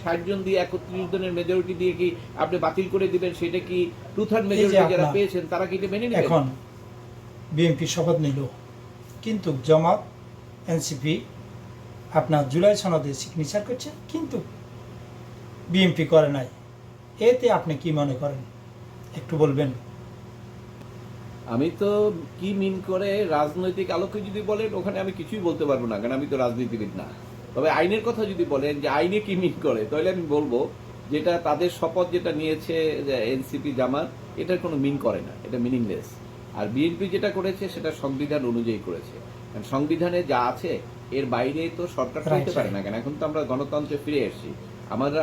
60 জন দিয়ে 31 জনের মেজরিটি দিয়ে কি আপনি বাতিল করে দিবেন? সেটা কি 2/3 মেজরিটি যারা পেয়েছেন তারা কি এটা মেনে নেবেন? এখন বিএনপি শপথ নিল, কিন্তু জামাত এনসিপি আপনার জুলাই সনদে সিগনেচার করছে, কিন্তু বিএনপি করে নাই। এতে আপনি কি মনে করেন একটু বলবেন? আমি তো কি মিন করে রাজনৈতিক আলোকে যদি বলেন ওখানে আমি কিছুই বলতে পারবো না, কারণ আমি তো রাজনীতিবিদ না। তবে আইনের কথা যদি বলেন যে আইনে কি মিন করে, তাহলে আমি বলবো যেটা তাদের শপথ যেটা নিয়েছে এনসিপি জামাত, এটার কোনো মিন করে না, এটা মিনিংলেস। আর বিএনপি যেটা করেছে সেটা সংবিধান অনুযায়ী করেছে, কারণ সংবিধানে যা আছে এর বাইরে তো সরকার চলতে পারে না। কেন এখন তো আমরা গণতন্ত্রে ফিরে এসেছি,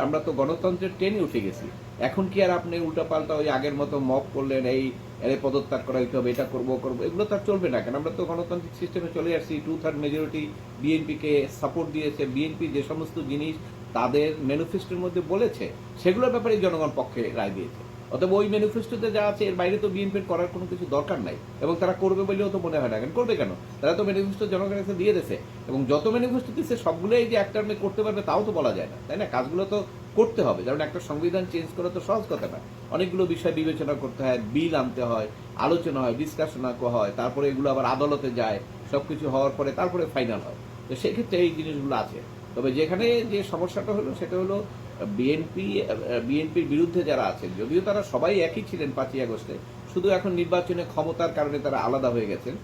আমরা তো গণতন্ত্রের ট্রেনে উঠে গেছি। এখন কি আর আপনি উল্টাপাল্টা ওই আগের মতো মব করলেন, এই এর পদত্যাগ করা হইতে হবে, এটা করবো এগুলো তো আর চলবে না। কেন আমরা তো গণতান্ত্রিক সিস্টেমে চলে আসছি। 2/3 মেজরিটি বিএনপিকে সাপোর্ট দিয়েছে। বিএনপি যে সমস্ত জিনিস তাদের ম্যানিফেস্টোর মধ্যে বলেছে সেগুলোর ব্যাপারে জনগণ পক্ষে রায় দিয়েছে। অতএব ওই ম্যানিফেস্টোতে যা আছে এর বাইরে তো বিএনপির করার কোনো কিছু দরকার নাই, এবং তারা করবে বলেও তো মনে হয় না। কেন করবে? কেন, তারা তো ম্যানিফেস্টো জনগণের কাছে দিয়ে দিয়েছে, এবং যত ম্যানিফেস্টো দিচ্ছে সবগুলোই যে একটা টার্মে করতে পারবে তাও তো বলা যায় না, তাই না? কাজগুলো তো করতে হবে, কারণ একটা সংবিধান চেঞ্জ করা তো সহজ কথা না। অনেকগুলো বিষয় বিবেচনা করতে হয়, বিল আনতে হয়, আলোচনা হয়, ডিসকাশন হয়, তারপরে এগুলো আবার আদালতে যায়, সবকিছু হওয়ার পরে তারপরে ফাইনাল হয়। তো সেক্ষেত্রে এই জিনিসগুলো আছে। তবে যেখানে যে সমস্যাটা হলো সেটা হলো বিএনপির বিরুদ্ধে যারা আছেন, যদিও তারা সবাই একই ছিলেন 5ই আগস্টে, শুধু এখন নির্বাচনে ক্ষমতার কারণে তারা আলাদা হয়ে গেছেন।